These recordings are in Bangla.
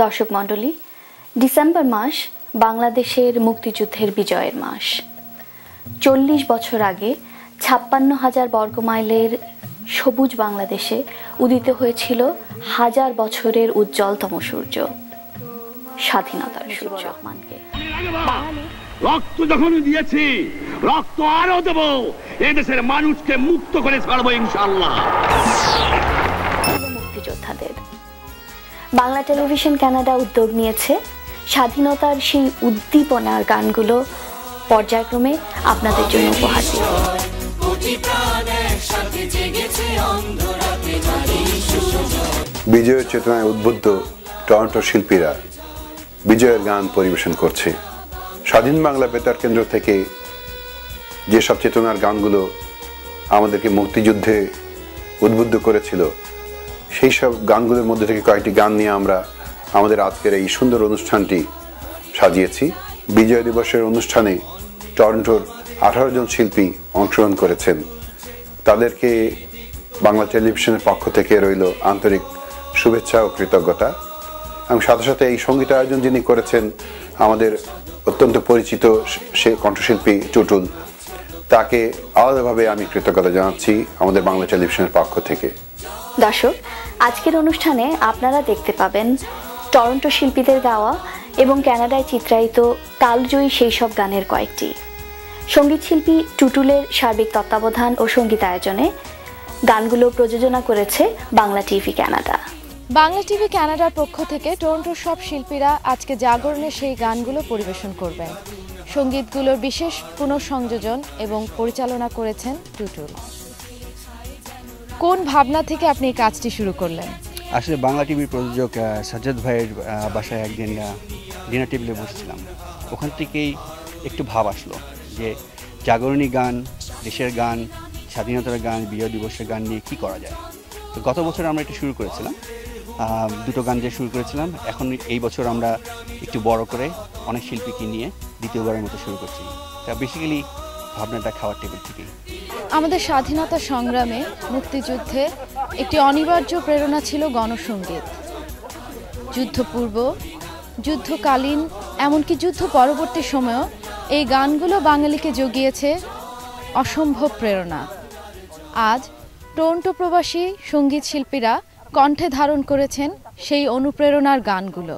দর্শক মণ্ডলী, ডিসেম্বর মাস বাংলাদেশের মুক্তিযুদ্ধের বিজয়ের মাস। 40 বছর আগে 56,000 বর্গমাইলের সবুজ বাংলাদেশে উদিত হয়েছিল হাজার বছরের উজ্জ্বলতম সূর্য, স্বাধীনতার সূর্য। রহমানকে রক্ত যখন দিয়েছি, রক্ত আরো দেব, এদেশের মানুষকে মুক্ত করে ছাড়বো ইনশাআল্লাহ। মুক্তিযোদ্ধাদের বাংলা টেলিভিশন কানাডা উদ্যোগ নিয়েছে স্বাধীনতার সেই উদ্দীপনার গানগুলো পর্যায়ক্রমে আপনাদের জন্য উপহার দিতে। বিজয়ের চেতনায় উদ্বুদ্ধ টরন্টো শিল্পীরা বিজয়ের গান পরিবেশন করছে। স্বাধীন বাংলা বেতার কেন্দ্র থেকে যেসব চেতনার গানগুলো আমাদেরকে মুক্তিযুদ্ধে উদ্বুদ্ধ করেছিল, সেই সব গানগুলোর মধ্যে থেকে কয়েকটি গান নিয়ে আমরা আমাদের আজকের এই সুন্দর অনুষ্ঠানটি সাজিয়েছি। বিজয় দিবসের অনুষ্ঠানে টরন্টোর 18 জন শিল্পী অংশগ্রহণ করেছেন। তাদেরকে বাংলা টেলিভিশনের পক্ষ থেকে রইল আন্তরিক শুভেচ্ছা ও কৃতজ্ঞতা। এবং সাথে সাথে এই সঙ্গীত আয়োজন যিনি করেছেন আমাদের অত্যন্ত পরিচিত সে কণ্ঠশিল্পী টুটুল, তাকে আলাদাভাবে আমি কৃতজ্ঞতা জানাচ্ছি আমাদের বাংলা টেলিভিশনের পক্ষ থেকে। দর্শক, আজকের অনুষ্ঠানে আপনারা দেখতে পাবেন টরন্টো শিল্পীদের গাওয়া এবং কানাডায় চিত্রায়িত কালজয়ী সেই সব গানের কয়েকটি। সঙ্গীত শিল্পী টুটুলের সার্বিক তত্ত্বাবধান ও সঙ্গীত আয়োজনে গানগুলো প্রযোজনা করেছে Bangla TV Canada. Bangla TV কানাডার পক্ষ থেকে টরন্টোর সব শিল্পীরা আজকে জাগরণের সেই গানগুলো পরিবেশন করবেন। সঙ্গীতগুলোর বিশেষ পুনঃসংযোজন এবং পরিচালনা করেছেন টুটুল। কোন ভাবনা থেকে আপনি এই কাজটি শুরু করলেন? আসলে বাংলা টিভির প্রযোজক সাজ্জাদ ভাইয়ের বাসায় একদিন ডিনার টেবিলে বসেছিলাম। ওখান থেকেই একটু ভাব আসলো যে জাগরণী গান, দেশের গান, স্বাধীনতার গান, বিজয় দিবসের গান নিয়ে কী করা যায়। তো গত বছর আমরা এটা শুরু করেছিলাম, দুটো গান দিয়ে শুরু করেছিলাম। এখন এই বছর আমরা একটু বড় করে অনেক শিল্পীকে নিয়ে দ্বিতীয়বারের মতো শুরু করছি। তা বেসিক্যালি ভাবনাটা খাওয়ার টেবিল থেকেই। আমাদের স্বাধীনতা সংগ্রামে, মুক্তিযুদ্ধে একটি অনিবার্য প্রেরণা ছিল গণসঙ্গীত। যুদ্ধপূর্ব, যুদ্ধকালীন, এমনকি যুদ্ধ পরবর্তী সময়েও এই গানগুলো বাঙালিকে জুগিয়েছে অসম্ভব প্রেরণা। আজ টরন্টো প্রবাসী সঙ্গীত শিল্পীরা কণ্ঠে ধারণ করেছেন সেই অনুপ্রেরণার গানগুলো।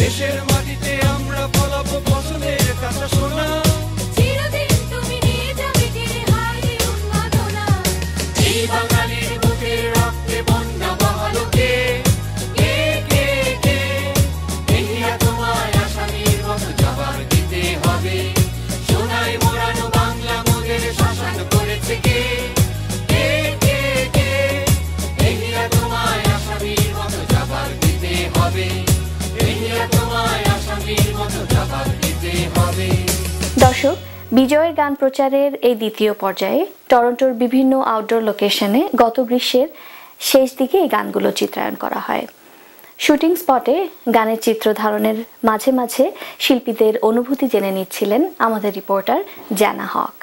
দেশের মাটিতে আমরা ফলাবো ফসলের কাঁচা সোনা। চিরদিন তুমি নিয়ে যাবে কিনে হাই উন্মাদনা। এই বাঙালির বুকের রক্তে বন্যা বহালো কে কে কে কে। দেখিয়া তোমায় আসামির মতো জবাব দিতে হবে। সোনায় মোড়ানো বাংলা মোদের শাসন করেছে কে কে কে কে। দেখিয়া তোমায় আসামির মতো জবাব দিতে হবে। দেখিয়া তোমায় আসামির মতো জবাব দিতে হবে। দর্শক, বিজয়ের গান প্রচারের এই দ্বিতীয় পর্যায়ে টরন্টোর বিভিন্ন আউটডোর লোকেশনে গত গ্রীষ্মের শেষ দিকে এই গানগুলো চিত্রায়ন করা হয়। শুটিং স্পটে গানের চিত্র ধারণের মাঝে মাঝে শিল্পীদের অনুভূতি জেনে নিচ্ছিলেন আমাদের রিপোর্টার জানা হক।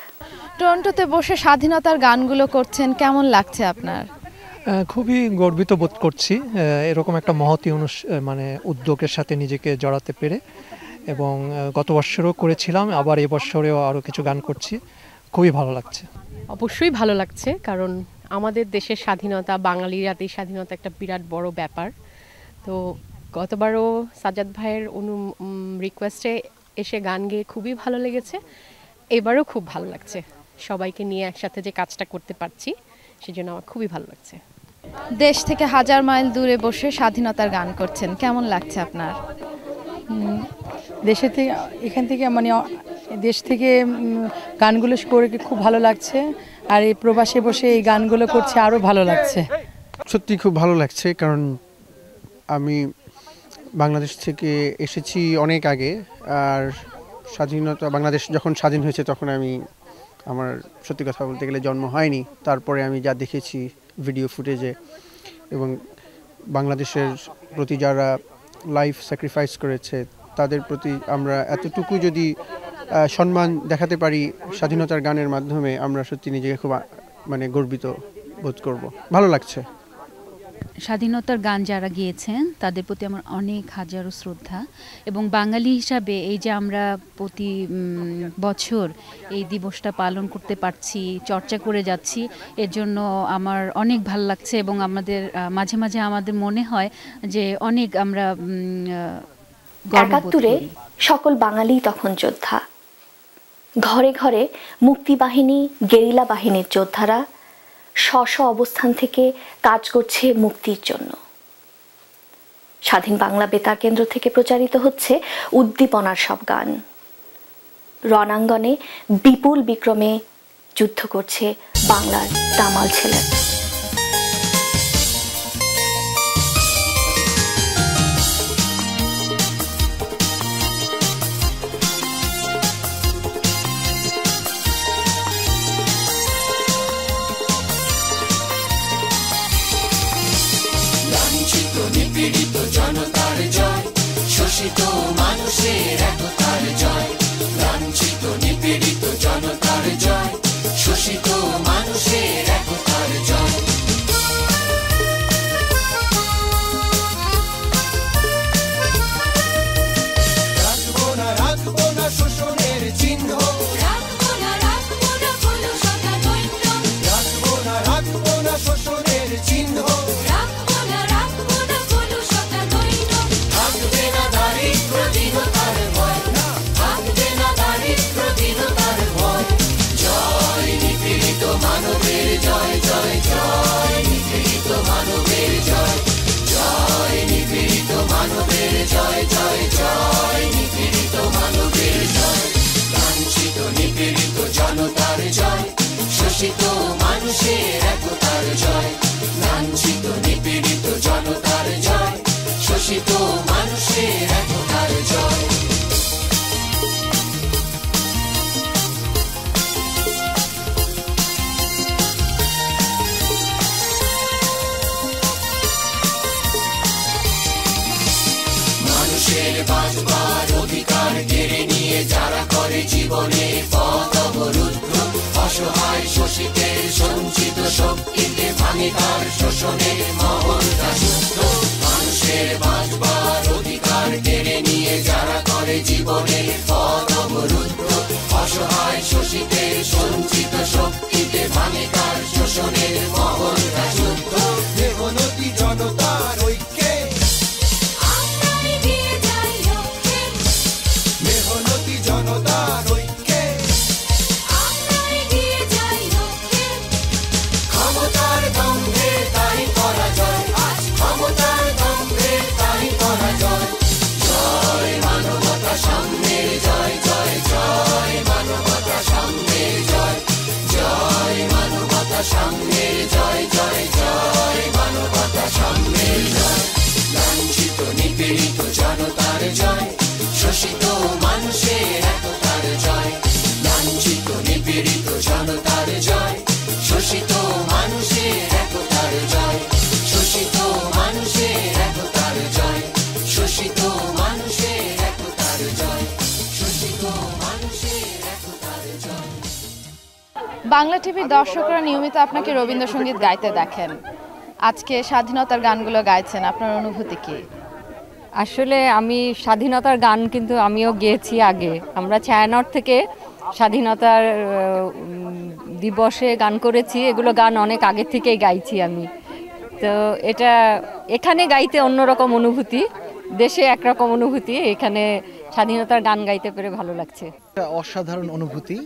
টরন্টোতে বসে স্বাধীনতার গানগুলো করছেন, কেমন লাগছে আপনার? খুবই গর্বিত বোধ করছি এরকম একটা মহতী উদ্যোগের সাথে নিজেকে জড়াতে পেরে, এবং গত বছরও করেছিলাম, আবার এবছরেও আরও কিছু গান করছি। খুবই ভালো লাগছে। অবশ্যই ভালো লাগছে, কারণ আমাদের দেশের স্বাধীনতা, বাঙালি জাতির স্বাধীনতা একটা বিরাট বড় ব্যাপার। তো গতবারও সাজ্জাদ ভাইয়ের রিকোয়েস্টে এসে গান গেয়ে খুবই ভালো লেগেছে, এবারও খুব ভালো লাগছে। সবাইকে নিয়ে একসাথে যে কাজটা করতে পারছি সেজন্য আমার খুবই ভালো লাগছে। দেশ থেকে হাজার মাইল দূরে বসে স্বাধীনতার গান করছেন, কেমন লাগছে আপনার? দেশে থেকে এখান থেকে দেশ থেকে গানগুলো করে খুব ভালো লাগছে, আর এই প্রবাসে বসে এই গানগুলো করছে আরও ভালো লাগছে। সত্যি খুব ভালো লাগছে, কারণ আমি বাংলাদেশ থেকে এসেছি অনেক আগে, আর বাংলাদেশ যখন স্বাধীন হয়েছে তখন আমার সত্যি কথা বলতে গেলে জন্ম হয়নি। তারপরে আমি যা দেখেছি ভিডিও ফুটেজে, এবং বাংলাদেশের প্রতি যারা লাইফ স্যাক্রিফাইস করেছে তাদের প্রতি আমরা এতটুকু যদি সম্মান দেখাতে পারি স্বাধীনতার গানের মাধ্যমে, আমরা সত্যি নিজেকে খুব গর্বিত বোধ করব। ভালো লাগছে। স্বাধীনতার গান যারা গেয়েছেন তাদের প্রতি আমার অনেক হাজারো শ্রদ্ধা, এবং বাঙালি হিসাবে এই যে আমরা প্রতি বছর এই দিবসটা পালন করতে পারছি, চর্চা করে যাচ্ছি, এর জন্য আমার অনেক ভালো লাগছে। এবং আমাদের মাঝে মাঝে আমাদের মনে হয় যে অনেক আমরা ৭১ সকল বাঙালি তখন যোদ্ধা। ঘরে ঘরে মুক্তিবাহিনী, গেরিলা বাহিনীর যোদ্ধারা স্ব অবস্থান থেকে কাজ করছে মুক্তির জন্য। স্বাধীন বাংলা বেতার কেন্দ্র থেকে প্রচারিত হচ্ছে উদ্দীপনার সব গান। রণাঙ্গনে বিপুল বিক্রমে যুদ্ধ করছে বাংলার দামাল ছেলে। নিপীড়িত জনতার জয়, শোষিত মানুষের একতার জয়। লাঞ্ছিত নিপীড়িত জনতার জয়, শোষিত মানুষের একতার জয়। রাখবো না শোষণের চিহ্ন, রাখবো না কলুষতা দৈন্য, রাখবো না শোষণের চিহ্ন, মানবের জয় জয় জয়, নিপীড়িত মানবের জয় জয়, নিপীড়িত মানবের জয় জয় জয়, নিপীড়িত মানবের জয়। লাঞ্ছিত নিপীড়িত জনতার জয়, শোষিত মানুষের একতার জয়। লাঞ্ছিত নিপীড়িত জনতার জয়, শোষিত মানুষের একতার জয়। বাঁচবার অধিকার কেড়ে নিয়ে যারা করে জীবনে পথ অবরুদ্ধ, অসহায় শোষিতের সঞ্চিত শক্তিতে ভাঙে তার শোষণের মহলটা যুদ্ধ। মানুষের বাঁচবার অধিকার কেড়ে নিয়ে যারা করে জীবনে পথ অবরুদ্ধ, অসহায় শোষিতের সঞ্চিত শক্তিতে ভাঙে তার শোষণের মহলটা যুদ্ধ। দেহনতি জনতার ঐক্যে একতার জয়, শোষিত মানুষের একতার জয়, লাঞ্ছিত নিপীড়িত জনতার জয়, শোষিত মানুষের একতার জয়, শোষিত মানুষের একতার জয়, শোষিত মানুষের একতার জয়, শোষিত মানুষের একতার জয়। বাংলা টিভির দর্শকরা নিয়মিত আপনাকে রবীন্দ্রসঙ্গীত গাইতে দেখেন, আজকে স্বাধীনতার গানগুলো গাইছেন, আপনার অনুভূতি কি? আসলে আমি স্বাধীনতার গান কিন্তু আমিও গেয়েছি আগে। আমরা ছায়ানট থেকে স্বাধীনতার দিবসে গান করেছি, এগুলো গান অনেক আগে থেকেই গাইছি আমি। তো এটা এখানে গাইতে অন্যরকম অনুভূতি, দেশে একরকম অনুভূতি, এখানে স্বাধীনতার গান গাইতে পেরে ভালো লাগছে। অসাধারণ অনুভূতি,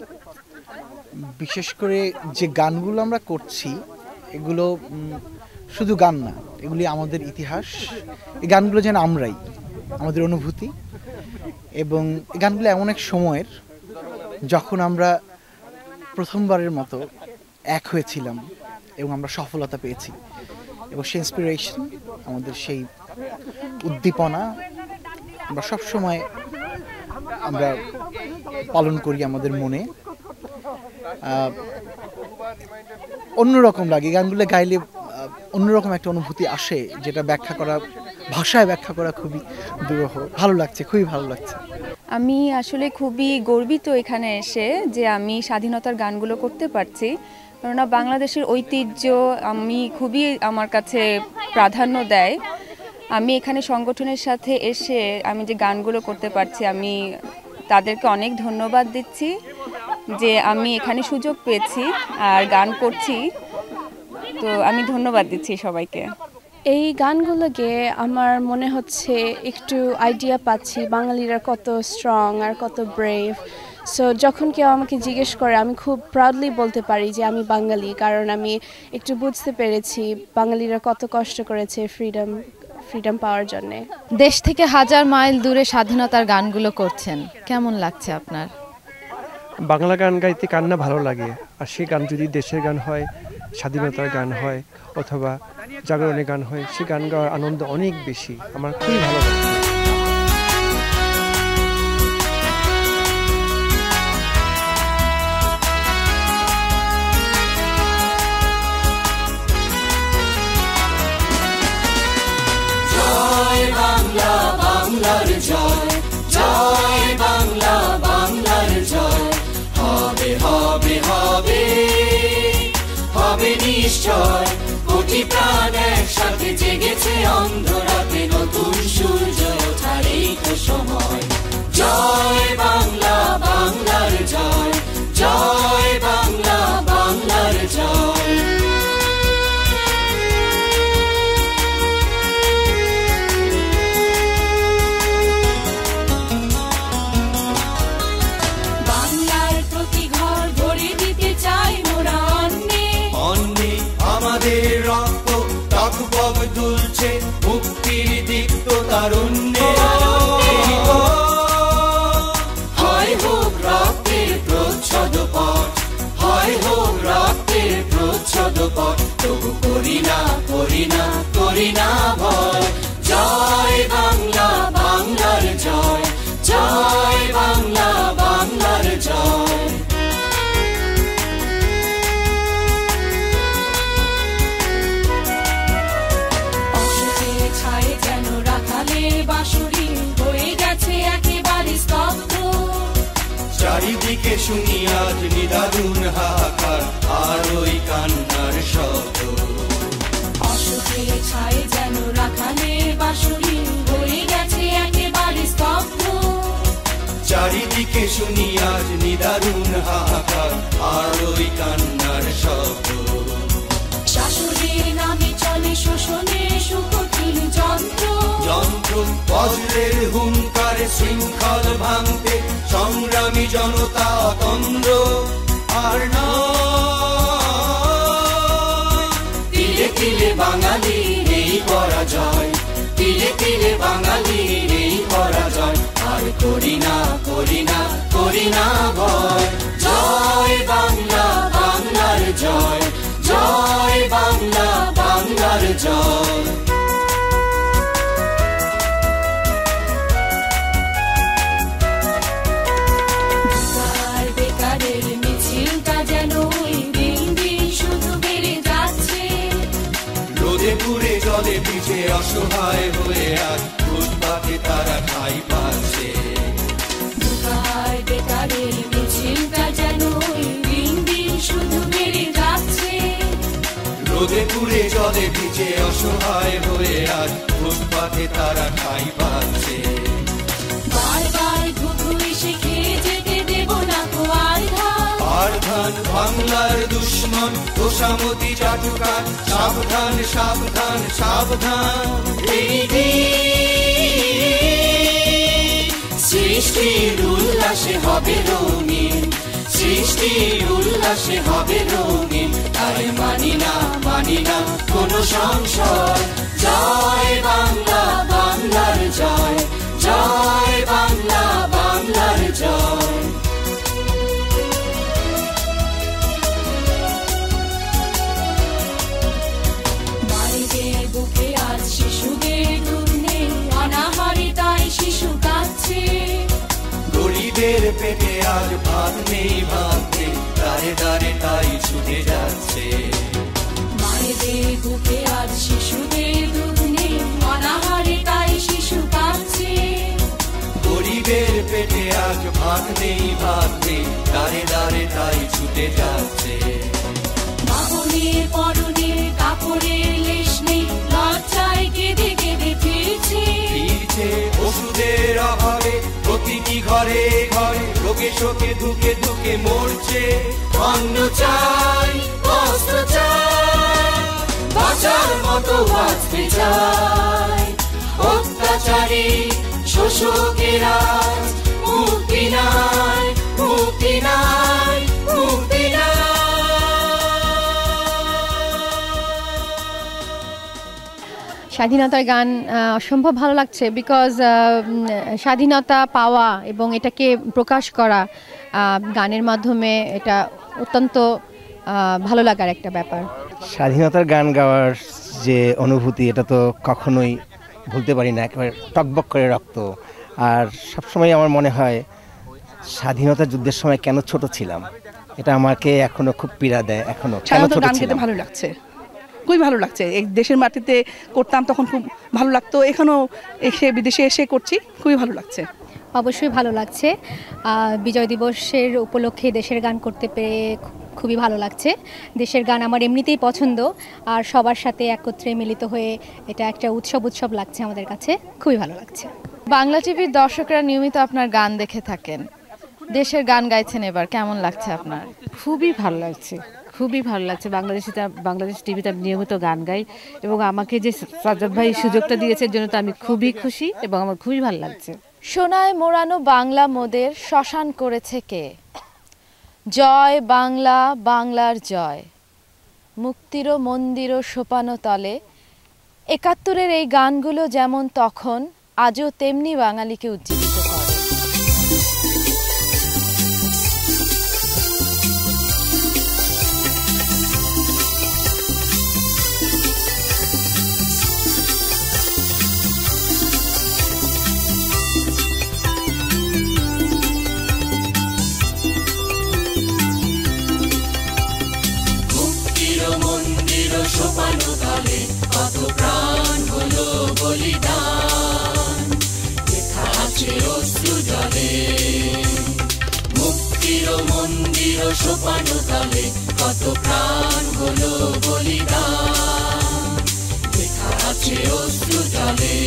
বিশেষ করে যে গানগুলো আমরা করছি এগুলো শুধু গান না, এগুলি আমাদের ইতিহাস। এই গানগুলো যেন আমরাই, আমাদের অনুভূতি। এবং এই গানগুলো এমন এক সময়ের যখন আমরা প্রথমবারের মতো এক হয়েছিলাম এবং আমরা সফলতা পেয়েছি, এবং সেই ইন্সপিরেশন, আমাদের সেই উদ্দীপনা আমরা সবসময় আমরা পালন করি আমাদের মনে। অন্যরকম লাগে গানগুলো গাইলে, অন্যরকম একটা অনুভূতি আসে, যেটা ব্যাখ্যা করা, ভাষায় ব্যাখ্যা করা খুবই দুরূহ। ভালো লাগছে, খুবই ভালো লাগছে। আমি আসলে খুবই গর্বিত এখানে এসে যে আমি স্বাধীনতার গানগুলো করতে পারছি, কেননা বাংলাদেশের ঐতিহ্য আমি খুবই, আমার কাছে প্রাধান্য দেয়। আমি এখানে সংগঠনের সাথে এসে আমি যে গানগুলো করতে পারছি, আমি তাদেরকে অনেক ধন্যবাদ দিচ্ছি যে আমি এখানে সুযোগ পেয়েছি আর গান করছি, তো আমি ধন্যবাদ দিচ্ছি সবাইকে। এই গানগুলো গেয়ে আমার মনে হচ্ছে একটু আইডিয়া পাচ্ছি বাঙালিরা কত স্ট্রং আর কত ব্রেভ। সো যখন কেউ আমাকে জিজ্ঞেস করে আমি খুব প্রাউডলি বলতে পারি যে আমি বাঙালি, কারণ আমি একটু বুঝতে পেরেছি বাঙালিরা কত কষ্ট করেছে ফ্রিডম পাওয়ার জন্যে। দেশ থেকে হাজার মাইল দূরে স্বাধীনতার গানগুলো করছেন, কেমন লাগছে আপনার? বাংলা গান গাইতে কার না ভালো লাগে, আর সেই গান যদি দেশের গান হয়, স্বাধীনতার গান হয়, অথবা জাগরণের গান হয়, সে গান গাওয়ার আনন্দ অনেক বেশি। আমার খুবই ভালো লাগে। জয় বাংলা, বাংলার জয়, জয় বাংলা, বাংলার জয়, হবে হবে হবে হবে নিশ্চয়, কোটি প্রাণ একসাথে জেগেছে অন্ধরাতে, নতুন সূর্য ওঠার এই তো সময়। জয় বাংলা, বাংলার জয়, জয় বাংলা, বাংলার জয়। বাংলার প্রতি ঘর ভরে দিতে চাই মোরা অন্নে, অন্নে আমাদের রক্ত তাকুবব তুলছে, মুক্তির দীপ্ত তারুণ্যে। হয় হোক রক্তের প্রচ্ছদ পথ, হয় হোক রক্তের প্রচ্ছদ পথ, তবু করি না করি না করি না ভয়। জয় বাংলা, বাংলার জয়, জয় বাংলা, বাংলার জয়। অসুখের ছায়ে যেন রাখালের বাঁশরি হয়ে গেছে একেবারে স্তব্ধ, চারিদিকে শুনি আজ নিদারুণ হাহাকার আর ওই কান্নার শব্দ। অসুখের ছায়ে যেন রাখালের বাঁশরি হয়ে গেছে একেবারে স্তব্ধ, চারিদিকে শুনি আজ নিদারুণ হাহাকার আর ওই কান্নার শব্দ। শাশুড়ির নামে চলে শোষণের সুকঠিন যন্ত্র, যন্ত্র বজ্রের হুঙ্কার শৃঙ্খল ভাঙতে সংগ্রামী জনতা অতন্দ্র আর নয়। তিলে তিলে বাঙালির এই পরাজয়, তিলে তিলে বাঙালির এই পরাজয়, আর করি না করি না করি না ভয়। জয় বাংলা, বাংলার জয়, জয় বাংলা, বাংলার জয়। অসহায় হয়ে আজ ফুটপাতে তারা ঠাঁই পাচ্ছে। বেকার বেকারের মিছিলটা যেন দিন দিন শুধু বেড়ে যাচ্ছে। রোদে পুড়ে জলে ভিজে অসহায় হয়ে আজ ফুটপাতে তারা ঠাঁই পাচ্ছে। বারবার ঘুঘু এসে খেয়ে যেতে দেব না তো আর ধান। আর ধান বাংলার দুশ্মন তোষামতি চাটুকার, সাবধান সাবধান সাবধান। এই দিন সৃষ্টির উল্লাসে হবে রঙিন, সৃষ্টির উল্লাসে হবে রঙিন। তাই মানি না কোনো সংশয়। জয় বাংলা, বাংলার জয়, জয় বাংলা, বাংলার জয়। মায়েদের বুকে আজ শিশুদের দুধ নেই, অনাহারে তাই শিশু কাঁদছে। গরিবের পেটে আজ ভাত নেই, ভাত নেই, দাঁড়ে দাঁড়ে তাই ছুটে যাচ্ছে। মায়েদের বুকে আজ শিশুদের দুধ নেই, অনাহারে তাই শিশু কাঁদছে। গরিবের পেটে আজ ভাত নেই, ভাত নেই, দাঁড়ে দাঁড়ে তাই ছুটে যাচ্ছে। মামনের পরনে কাপড়ের লেশ নেই, লজ্জায় কেঁদে কেঁদে ফিরছে। ওষুধের অভাবে প্রতিটি ঘরে ঘরে রোগে শোকে ধুকে ধুকে মরছে। অন্ন চাই, বস্ত্র চাই, বাঁচার মতো বাঁচতে চাই। অত্যাচারী শোষকেরা মুক্তি নাই, মুক্তি নাই, মুক্তি নাই। স্বাধীনতার গান অসম্ভব ভালো লাগছে, বিকজ স্বাধীনতা পাওয়া এবং এটাকে প্রকাশ করা গানের মাধ্যমে এটা অত্যন্ত ভালো লাগার একটা ব্যাপার। স্বাধীনতার গান গাওয়ার যে অনুভূতি, এটা তো কখনোই ভুলতে পারি না, একেবারে টকবক করে রক্ত। আর সবসময় আমার মনে হয় স্বাধীনতা যুদ্ধের সময় কেন ছোট ছিলাম, এটা আমাকে এখনো খুব পীড়া দেয়। এখনো কেন ছোট ছিলাম। ভালো লাগছে, খুবই ভালো লাগছে। এই দেশের মাটিতে করতাম তখন খুব ভালো লাগতো, এখনও এসে বিদেশে এসে করছি, খুবই ভালো লাগছে। অবশ্যই ভালো লাগছে। বিজয় দিবসের উপলক্ষে দেশের গান করতে পেরে খুবই ভালো লাগছে। দেশের গান আমার এমনিতেই পছন্দ, আর সবার সাথে একত্রে মিলিত হয়ে এটা একটা উৎসব লাগছে আমাদের কাছে, খুবই ভালো লাগছে। বাংলা টিভির দর্শকরা নিয়মিত আপনার গান দেখে থাকেন, দেশের গান গাইছেন, এবার কেমন লাগছে আপনার? খুবই ভালো লাগছে, খুবই ভালো লাগছে। বাংলাদেশ টিভিতে আমি নিয়মিত গান গাই এবং আমাকে যে সাজ্জাদ ভাই সুযোগটা দিয়েছে এর জন্য তো আমি খুবই খুশি এবং আমার খুবই ভালো লাগছে। সোনায় মোড়ানো বাংলা মোদের শ্মশান করেছে কে? জয় বাংলা, বাংলার জয়। মুক্তিরও মন্দিরও সোপানো তলে। ৭১-এর এই গানগুলো যেমন তখন, আজও তেমনি বাঙালিকে উজ্জীবিত করে। সোপানো তলে কত প্রাণ হলো বলিদান, লেখা আছে অশ্রু জলে। মুক্তির মন্দির সোপানো তলে কত প্রাণ হলো বলিদান, লেখা আছে অশ্রু জলে।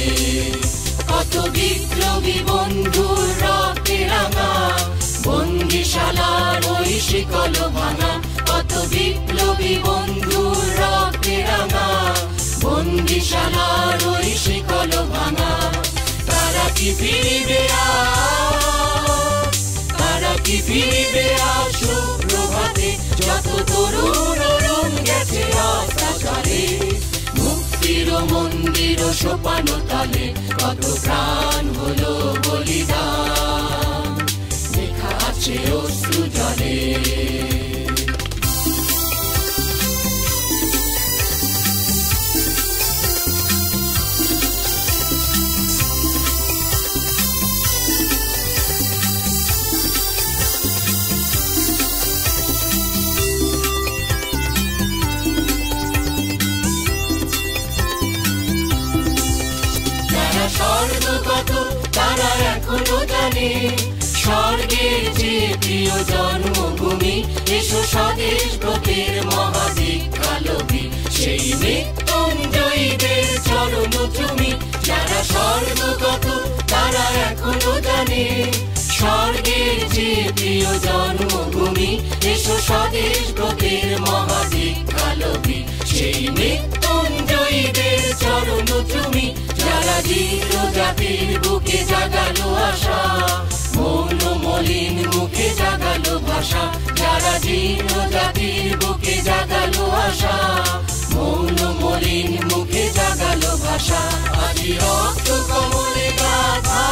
কত বিপ্লবী বন্ধুর রক্তে রাঙা বন্দিশালার ওই শিকল ভাঙা, কত বিপ্লবী বন্ধুর রক্তে রাঙা বন্দিশালার ওই শিকল ভাঙা। তারা কি ফিরবে আজ, তারা কি ফিরবে আজ সুপ্রভাতে, যত তরুণ অরুণ গেছে অত্যাচারে। মুক্তির মন্দির সোপানো তলে কত প্রাণ হলো বলিদান, লেখা আছে অশ্রু জলে। এখনো জানে স্বর্গের যে প্রিয় জন্মভূমি এসো স্বদেশ ব্রতের মহাদীক্ষালভী সেই মৃত্যুঞ্জয়ীদের চরণ চুমি যারা স্বর্গগত তারা এখনো জানে স্বর্গের যে প্রিয় জন্মভূমি এসো স্বদেশ ব্রতের মহাদীক্ষালভী সেই মৃত্যুঞ্জয়ীদের চরণ চুমি যারা জীর্ণ জাতির বুকে জাগালো আশা মৌন মলিন মুখে জাগালো ভাষা যারা জীর্ণ জাতির বুকে জাগালো আশা মৌন মলিন মুখে জাগালো ভাষা আজি রক্ত কমলে গাথা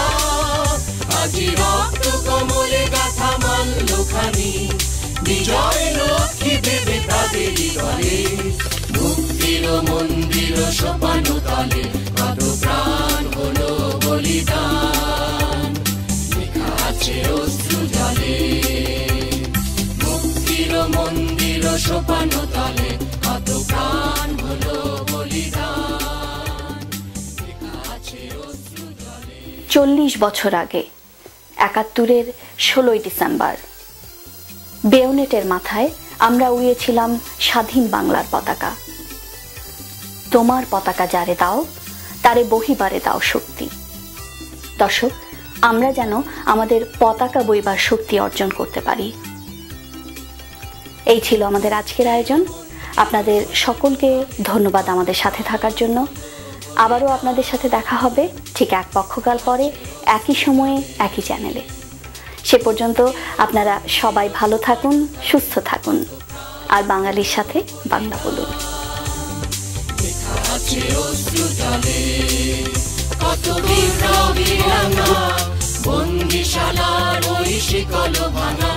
আজি রক্ত কমলে গাথা মল্লখানি বিজয় লক্ষ্মী দেবে তাদেরই দলে মুক্তির মন্দির সোপান তলে কত প্রাণ হলো বলিদান লেখা আছে অশ্রু জলে মুক্তির মন্দির সোপান তলে কত প্রাণ হলো বলিদান লেখা আছে অশ্রু জলে। 40 বছর আগে 71-এর 16ই ডিসেম্বর বেয়োনেটের মাথায় আমরা উড়িয়েছিলাম স্বাধীন বাংলার পতাকা। তোমার পতাকা যারে দাও তারে বহিবারে দাও শক্তি। দর্শক, আমরা যেন আমাদের পতাকা বইবার শক্তি অর্জন করতে পারি। এই ছিল আমাদের আজকের আয়োজন। আপনাদের সকলকে ধন্যবাদ আমাদের সাথে থাকার জন্য। আবারও আপনাদের সাথে দেখা হবে ঠিক এক পক্ষকাল পরে একই সময়ে একই চ্যানেলে। সে পর্যন্ত আপনারা সবাই ভালো থাকুন, সুস্থ থাকুন, আর বাঙালির সাথে বাংলা বলুন। কত বিপ্লবী বন্দিশালার ওই শিকল ভাঙা